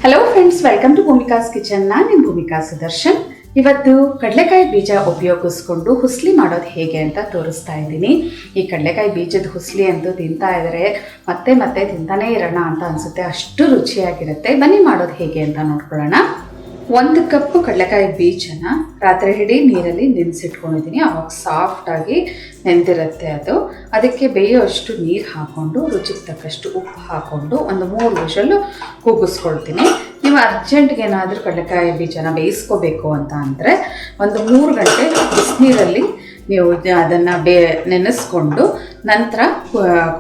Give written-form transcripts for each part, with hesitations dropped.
Hello friends, welcome to Bhoomika's kitchen. ನಾನು ನಿಮ್ಮ ಭೂಮಿಕಾ ಸುದರ್ಶನ್. ಇವತ್ತು ಕಡಲೆಕಾಯಿ ಬೀಜ ಉಪಯೋಗಿಸ್ಕೊಂಡು ಹುಸ್ಲಿ ಮಾಡೋದು ಹೇಗೆ ಅಂತ ತೋರಿಸ್ತಾ ಇದ್ದೀನಿ. ಈ ಕಡಲೆಕಾಯಿ ಬೀಜದ ಹುಸ್ಲಿ ಅಂತೂ ತಿಂತಾ ಇದ್ರೆ ಮತ್ತೆ ಮತ್ತೆ ತಿಂತಾನೇ ಇರೋಣ ಅಂತ ಅನಿಸುತ್ತೆ, ಅಷ್ಟು ರುಚಿಯಾಗಿರುತ್ತೆ. ಬನ್ನಿ ಮಾಡೋದು ಹೇಗೆ ಅಂತ ನೋಡ್ಕೊಳ್ಳೋಣ. 1 ಕಪ್ ಕಡಲೆಕಾಯಿ ಬೀಜನ ರಾತ್ರಿ ಇಡೀ ನೀರಲ್ಲಿ ನೆನೆಸಿಟ್ಕೊಂಡಿದ್ದೀನಿ. ಅವಾಗ ಸಾಫ್ಟಾಗಿ ನೆಂದಿರುತ್ತೆ ಅದು. ಅದಕ್ಕೆ ಬೇಯೋಷ್ಟು ನೀರು ಹಾಕ್ಕೊಂಡು ರುಚಿಗೆ ತಕ್ಕಷ್ಟು ಉಪ್ಪು ಹಾಕ್ಕೊಂಡು ಒಂದು 3 ವಿಷಲ್ಲು ಕೂಗಿಸ್ಕೊಳ್ತೀನಿ. ನೀವು ಅರ್ಜೆಂಟ್ಗೆ ಏನಾದರೂ ಕಡಲೆಕಾಯಿ ಬೀಜನ ಬೇಯಿಸ್ಕೋಬೇಕು ಅಂತ ಅಂದರೆ ಒಂದು 3 ಗಂಟೆ ಬಿಸಿನೀರಲ್ಲಿ ನೀವು ಅದನ್ನು ನೆನೆಸ್ಕೊಂಡು ನಂತರ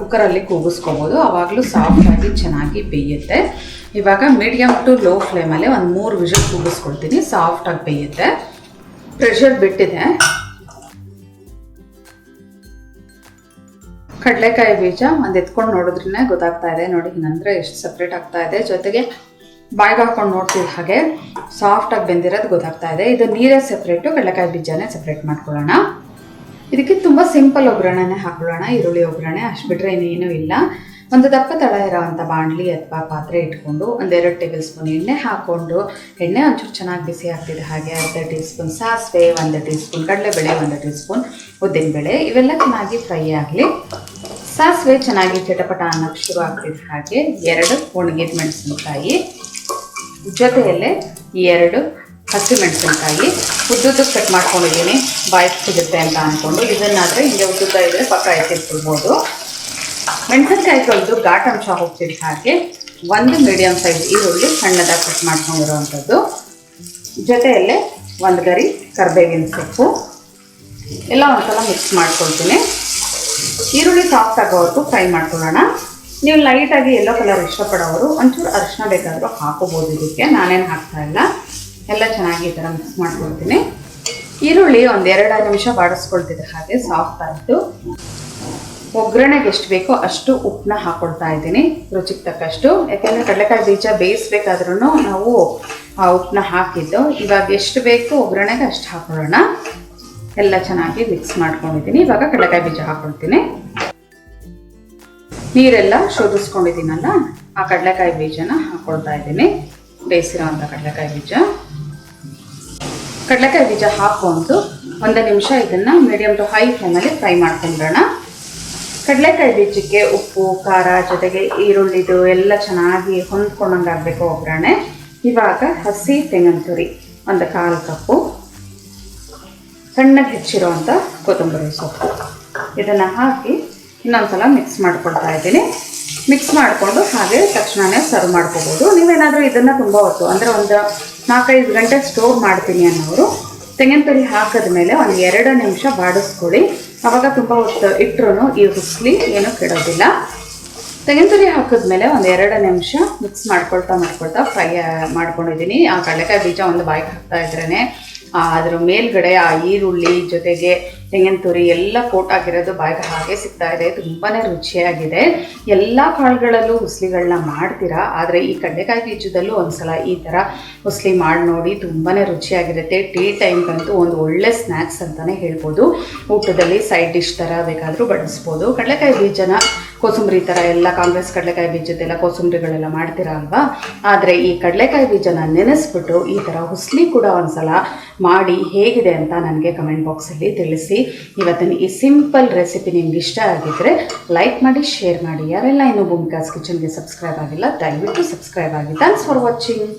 ಕುಕ್ಕರಲ್ಲಿ ಕೂಗಿಸ್ಕೋಬೋದು. ಆವಾಗಲೂ ಸಾಫ್ಟಾಗಿ ಚೆನ್ನಾಗಿ ಬೇಯುತ್ತೆ. ಇವಾಗ ಮೀಡಿಯಮ್ ಟು ಲೋ ಫ್ಲೇಮಲ್ಲಿ ಒಂದು 3 ವಿಷಲ್ ಕೂಗಿಸ್ಕೊಳ್ತೀನಿ, ಸಾಫ್ಟಾಗಿ ಬೇಯುತ್ತೆ. ಪ್ರೆಷರ್ ಬಿಟ್ಟಿದೆ. ಕಡಲೆಕಾಯಿ ಬೀಜ ಒಂದು ಎತ್ಕೊಂಡು ನೋಡಿದ್ರೇ ಗೊತ್ತಾಗ್ತಾ ಇದೆ ನೋಡಿ, ನಂತರ ಎಷ್ಟು ಸಪ್ರೇಟ್ ಆಗ್ತಾ ಇದೆ. ಜೊತೆಗೆ ಬಾಯಿಗೆ ಹಾಕೊಂಡು ನೋಡ್ತಿದ್ದ ಹಾಗೆ ಸಾಫ್ಟಾಗಿ ಬೆಂದಿರೋದು ಗೊತ್ತಾಗ್ತಾ ಇದೆ. ಇದು ನೀರೇ ಸಪ್ರೇಟು, ಕಡಲೆಕಾಯಿ ಬೀಜನೇ ಸಪ್ರೇಟ್ ಮಾಡ್ಕೊಳ್ಳೋಣ. ಇದಕ್ಕೆ ತುಂಬ ಸಿಂಪಲ್ ಒಗ್ಗರಣೆನೇ ಹಾಕೊಳ್ಳೋಣ. ಈರುಳ್ಳಿ ಒಗ್ಗರಣೆ ಅಷ್ಟು ಬಿಟ್ಟರೆ ಇನ್ನೇನೂ ಇಲ್ಲ. ಒಂದು ದಪ್ಪ ತಳ ಇರೋವಂಥ ಬಾಣಲಿ ಅಥವಾ ಪಾತ್ರೆ ಇಟ್ಕೊಂಡು 1-2 ಟೇಬಲ್ ಸ್ಪೂನ್ ಎಣ್ಣೆ ಹಾಕ್ಕೊಂಡು, ಎಣ್ಣೆ ಒಂಚೂರು ಚೆನ್ನಾಗಿ ಬಿಸಿ ಆಗ್ತಿದೆ ಹಾಗೆ ಅರ್ಧ ಟೀ ಸ್ಪೂನ್ ಸಾಸಿವೆ, 1 ಟೀ ಸ್ಪೂನ್ ಕಡಲೆಬೇಳೆ, 1 ಟೀ ಸ್ಪೂನ್ ಉದ್ದಿನಬೇಳೆ, ಇವೆಲ್ಲ ಚೆನ್ನಾಗಿ ಫ್ರೈ ಆಗಲಿ. ಸಾಸಿವೆ ಚೆನ್ನಾಗಿ ಚಟಪಟ ಅನ್ನೋಕ್ಕೆ ಶುರು ಆಗ್ತಿದೆ ಹಾಗೆ 2 ಒಣಗಿದ ಮೆಣಸಿನಕಾಯಿ, ಜೊತೆಯಲ್ಲೇ 2 ಹಸಿಮೆಣಸಿನಕಾಯಿ ಉದ್ದುದ್ದಕ್ಕೆ ಕಟ್ ಮಾಡ್ಕೊಂಡಿದ್ದೀನಿ, ಬಾಯಿಗೆ ಸಿಗುತ್ತೆ ಅಂತ ಅಂದ್ಕೊಂಡು. ಇದನ್ನಾದರೆ ಹಿಂಗೆ ಉದ್ದುದ್ದ ಇದ್ದರೆ ಪಕ್ಕ ಎತ್ತಿಟ್ಕೊಳ್ಬೋದು. ಮೆಣಸಿನಕಾಯಿ ತೊಳೆದು ಘಾಟ್ ಅಂಶ ಹೋಗ್ತಿದ್ದ ಹಾಗೆ 1 ಮೀಡಿಯಮ್ ಸೈಜ್ ಈರುಳ್ಳಿ ಸಣ್ಣದಾಗಿ ಕಟ್ ಮಾಡ್ಕೊಂಡಿರೋವಂಥದ್ದು, ಜೊತೆಯಲ್ಲೇ 1 ಗರಿ ಕರಿಬೇವಿನ ಸೊಪ್ಪು ಎಲ್ಲ ಒಂದ್ಸಲ ಮಿಕ್ಸ್ ಮಾಡ್ಕೊಳ್ತೀನಿ. ಈರುಳ್ಳಿ ಸಾಫ್ಟ್ ಆಗೋವರೆಗೂ ಫ್ರೈ ಮಾಡ್ಕೊಳ್ಳೋಣ. ನೀವು ಲೈಟಾಗಿ ಯೆಲ್ಲೋ ಕಲರ್ ಇಷ್ಟಪಡೋರು ಒಂಚೂರು ಅರಿಶಿನ ಬೇಕಾದರೂ ಹಾಕೋಬೋದು. ಇದಕ್ಕೆ ನಾನೇನು ಹಾಕ್ತಾ ಇಲ್ಲ. ಎಲ್ಲ ಚೆನ್ನಾಗಿ ಈ ಥರ ಮಿಕ್ಸ್ ಮಾಡ್ಕೊಳ್ತೀನಿ. ಈರುಳ್ಳಿ 1-2 ನಿಮಿಷ ಬಾಡಿಸ್ಕೊಳ್ತಿದ್ದೆ ಹಾಗೆ ಸಾಫ್ಟ್ ಆಯಿತು. ಒಗ್ಗರಣೆಗೆ ಎಷ್ಟು ಬೇಕೋ ಅಷ್ಟು ಉಪ್ಪನ್ನ ಹಾಕ್ಕೊಳ್ತಾ ಇದ್ದೀನಿ, ರುಚಿಗೆ ತಕ್ಕಷ್ಟು. ಯಾಕೆಂದರೆ ಕಡಲೆಕಾಯಿ ಬೀಜ ಬೇಯಿಸ್ಬೇಕಾದ್ರೂ ನಾವು ಆ ಉಪ್ಪನ್ನ ಹಾಕಿದ್ದು. ಇವಾಗ ಎಷ್ಟು ಬೇಕೋ ಒಗ್ಗರಣೆಗೆ ಅಷ್ಟು ಹಾಕೊಳ್ಳೋಣ. ಎಲ್ಲ ಚೆನ್ನಾಗಿ ಮಿಕ್ಸ್ ಮಾಡ್ಕೊಂಡಿದ್ದೀನಿ. ಇವಾಗ ಕಡಲೆಕಾಯಿ ಬೀಜ ಹಾಕ್ಕೊಳ್ತೀನಿ. ನೀರೆಲ್ಲ ಶೋಧಿಸ್ಕೊಂಡಿದ್ದೀನಲ್ಲ, ಆ ಕಡಲೆಕಾಯಿ ಬೀಜನ ಹಾಕ್ಕೊಳ್ತಾ ಇದ್ದೀನಿ. ಬೇಯಿಸಿರೋ ಅಂಥ ಕಡಲೆಕಾಯಿ ಬೀಜ ಹಾಕ್ಕೊಂಡು 1 ನಿಮಿಷ ಇದನ್ನು ಮೀಡಿಯಮ್ ಟು ಹೈ ಫ್ಲೇಮಲ್ಲಿ ಫ್ರೈ ಮಾಡ್ಕೊಂಡ್ರೋಣ. ಕಡಲೆಕಾಯಿ ಬೀಜಕ್ಕೆ ಉಪ್ಪು, ಖಾರ ಜೊತೆಗೆ ಈರುಳ್ಳಿದು ಎಲ್ಲ ಚೆನ್ನಾಗಿ ಹೊಂದ್ಕೊಂಡಂಗೆ ಆಗಬೇಕು ಒಗ್ಗರಣೆ. ಇವಾಗ ಹಸಿ ತೆಂಗಿನ ತುರಿ 1/4 ಕಪ್ಪು, ಸಣ್ಣಗೆ ಹೆಚ್ಚಿರೋವಂಥ ಕೊತ್ತಂಬರಿ ಸೊಪ್ಪು ಇದನ್ನು ಹಾಕಿ ಇನ್ನೊಂದ್ಸಲ ಮಿಕ್ಸ್ ಮಾಡ್ಕೊಳ್ತಾ ಇದ್ದೀನಿ. ಮಿಕ್ಸ್ ಮಾಡಿಕೊಂಡು ಹಾಗೆ ತಕ್ಷಣವೇ ಸರ್ವ್ ಮಾಡ್ಕೋಬೋದು. ನೀವೇನಾದರೂ ಇದನ್ನು ತುಂಬ ಹೊತ್ತು ಅಂದರೆ ಒಂದು 4-5 ಗಂಟೆ ಸ್ಟೋರ್ ಮಾಡ್ತೀನಿ ಅನ್ನೋರು ತೆಂಗಿನ ತುರಿ ಹಾಕಿದ ಮೇಲೆ 1-2 ನಿಮಿಷ ಬಾಡಿಸ್ಕೊಳ್ಳಿ. ಆವಾಗ ತುಂಬ ಹೊತ್ತು ಇಟ್ಟರು ಈ ಹುಸ್ಲಿ ಏನೂ ಕೆಡೋದಿಲ್ಲ. ತೆಂಗಿನ ತುರಿ ಹಾಕಿದ್ಮೇಲೆ 1-2 ನಿಮಿಷ ಮಿಕ್ಸ್ ಮಾಡ್ಕೊಳ್ತಾ ಫ್ರೈ ಮಾಡ್ಕೊಂಡಿದ್ದೀನಿ. ಆ ಕಡಲೆಕಾಯಿ ಬೀಜ ಒಂದು ಬಾಯಿಗೆ ಹಾಕ್ತಾ ಇದ್ರೇ ಅದ್ರ ಮೇಲ್ಗಡೆ ಆ ಈರುಳ್ಳಿ ಜೊತೆಗೆ ತೆಂಗಿನ ತುರಿ ಎಲ್ಲ ಕೋಟ್ ಆಗಿರೋದು ಬಾಯಿಗೆ ಹಾಗೆ ಸಿಗ್ತಾ ಇದೆ. ತುಂಬಾ ರುಚಿಯಾಗಿದೆ. ಎಲ್ಲ ಕಾಳುಗಳಲ್ಲೂ ಹುಸ್ಲಿಗಳನ್ನ ಮಾಡ್ತೀರಾ, ಆದರೆ ಈ ಕಡಲೆಕಾಯಿ ಬೀಜದಲ್ಲೂ ಒಂದ್ಸಲ ಈ ಥರ ಹುಸ್ಲಿ ಮಾಡಿ ನೋಡಿ, ತುಂಬಾ ರುಚಿಯಾಗಿರುತ್ತೆ. ಟೀ ಟೈಮ್ಗಂತೂ ಒಂದು ಒಳ್ಳೆ ಸ್ನ್ಯಾಕ್ಸ್ ಅಂತಲೇ ಹೇಳ್ಬೋದು. ಊಟದಲ್ಲಿ ಸೈಡ್ ಡಿಶ್ ಥರ ಬೇಕಾದರೂ ಬಡಿಸ್ಬೋದು. ಕಡಲೆಕಾಯಿ ಬೀಜನ ಕೋಸಂಬರಿ ಥರ ಎಲ್ಲ ಕಾಂಗ್ರೆಸ್ ಕಡಲೆಕಾಯಿ ಬೀಜದೆಲ್ಲ ಕೋಸಂಬರಿಗಳೆಲ್ಲ ಮಾಡ್ತೀರಾ ಅಲ್ವಾ, ಆದರೆ ಈ ಕಡಲೆಕಾಯಿ ಬೀಜನ ನೆನೆಸ್ಬಿಟ್ಟು ಈ ಥರ ಹುಸ್ಲಿ ಕೂಡ ಒಂದ್ಸಲ ಮಾಡಿ ಹೇಗಿದೆ ಅಂತ ನನಗೆ ಕಮೆಂಟ್ ಬಾಕ್ಸಲ್ಲಿ ತಿಳಿಸಿ. ಇವತ್ತಿನ ಈ ಸಿಂಪಲ್ ರೆಸಿಪಿ ನಿಮ್ಗೆ ಇಷ್ಟ ಆಗಿದ್ದರೆ ಲೈಕ್ ಮಾಡಿ, ಶೇರ್ ಮಾಡಿ. ಯಾರೆಲ್ಲ ಇನ್ನೂ ಭೂಮಿಕಾಸ್ ಕಿಚನ್ಗೆ ಸಬ್ಸ್ಕ್ರೈಬ್ ಆಗಿಲ್ಲ ದಯವಿಟ್ಟು ಸಬ್ಸ್ಕ್ರೈಬ್ ಆಗಿ. Thanks for watching.